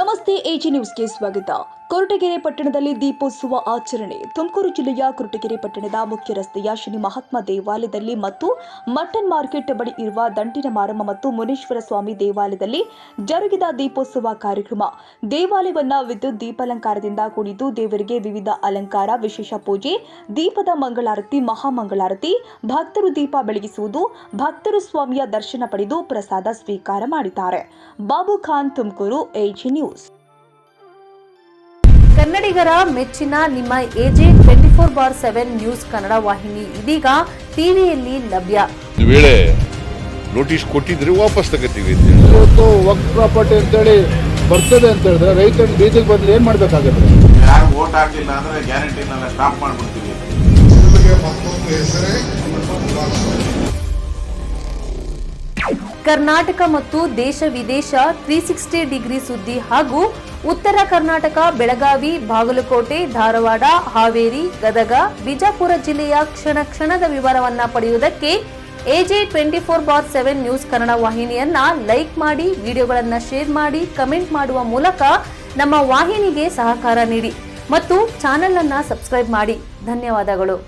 ನಮಸ್ತೆ ಎಜಿ ನ್ಯೂಸ್ಗೆ ಸ್ವಾಗತ. ಕೊರಟಗೆರೆ ಪಟ್ಟಣದಲ್ಲಿ ದೀಪೋತ್ಸವ ಆಚರಣೆ. ತುಮಕೂರು ಜಿಲ್ಲೆಯ ಕೊರಟಗೆರೆ ಪಟ್ಟಣದ ಮುಖ್ಯ ರಸ್ತೆಯ ಶ್ರೀ ಮಹಾತ್ಮ ದೇವಾಲಯದಲ್ಲಿ ಮತ್ತು ಮಟನ್ ಮಾರ್ಕೆಟ್ ಬಳಿ ಇರುವ ದಂಟಿನ ಮಾರಮ್ಮ ಮತ್ತು ಮುನೇಶ್ವರ ಸ್ವಾಮಿ ದೇವಾಲಯದಲ್ಲಿ ಜರುಗಿದ ದೀಪೋತ್ಸವ ಕಾರ್ಯಕ್ರಮ. ದೇವಾಲಯವನ್ನ ವಿದ್ಯುತ್ ದೀಪಾಲಂಕಾರದಿಂದ ಕೂಡಿದ್ದು ದೇವರಿಗೆ ವಿವಿಧ ಅಲಂಕಾರ, ವಿಶೇಷ ಪೂಜೆ, ದೀಪದ ಮಂಗಳಾರತಿ, ಮಹಾಮಂಗಳಾರತಿ, ಭಕ್ತರು ದೀಪ ಬೆಳಗಿಸುವುದು, ಭಕ್ತರು ಸ್ವಾಮಿಯ ದರ್ಶನ ಪಡೆದು ಪ್ರಸಾದ ಸ್ವೀಕಾರ ಮಾಡಿದ್ದಾರೆ. Babu Khan, Tumakuru, AG news. ಕನ್ನಡಿಗರ ಮೆಚ್ಚಿನ ನಿಮ್ಮ ಎಜೆ 24/7 ನ್ಯೂಸ್ ಕನ್ನಡ ವಾಹಿನಿ ಇದೀಗ ಟಿವಿಯಲ್ಲಿ ಲಭ್ಯ. ವೇಳೆ ನೋಟಿಸ್ ಕೊಟ್ಟಿದ್ರೆ ವಾಪಸ್ ತಗೋತೀವಿ. ಇವತ್ತು ವಕ್ಫ್ ಪ್ರಾಪರ್ಟಿ ಅಂತೇಳಿ ಬರ್ತದೆ ಅಂತ ಹೇಳಿದ್ರೆ ರೈತರ ಬೀದಿಗೆ ಬಂದ್ರೆ ಏನ್ ಮಾಡ್ಬೇಕಾಗುತ್ತೆ? ಯಾರು ವೋಟ್ ಹಾಕಿಲ್ಲ ಅಂದ್ರೆ ಗ್ಯಾರಂಟಿನೆಲ್ಲ ಸ್ಟಾಪ್ ಮಾಡ್ಬಿಡ್ತೀವಿ. ಕರ್ನಾಟಕ ಮತ್ತು ದೇಶ ವಿದೇಶ 360 ಡಿಗ್ರಿ ಸುದ್ದಿ ಹಾಗೂ ಉತ್ತರ ಕರ್ನಾಟಕ, ಬೆಳಗಾವಿ, ಬಾಗಲಕೋಟೆ, ಧಾರವಾಡ, ಹಾವೇರಿ, ಗದಗ, ಬಿಜಾಪುರ ಜಿಲ್ಲೆಯ ಕ್ಷಣ ಕ್ಷಣದ ವಿವರವನ್ನ ಪಡೆಯುವುದಕ್ಕೆ ಎಜೆ 24/7 ನ್ಯೂಸ್ ಕನ್ನಡ ವಾಹಿನಿಯನ್ನ ಲೈಕ್ ಮಾಡಿ, ವಿಡಿಯೋಗಳನ್ನ ಶೇರ್ ಮಾಡಿ, ಕಮೆಂಟ್ ಮಾಡುವ ಮೂಲಕ ನಮ್ಮ ವಾಹಿನಿಗೆ ಸಹಕಾರ ನೀಡಿ ಮತ್ತು ಚಾನೆಲ್ ಅನ್ನ ಸಬ್ಸ್ಕ್ರೈಬ್ ಮಾಡಿ. ಧನ್ಯವಾದಗಳು.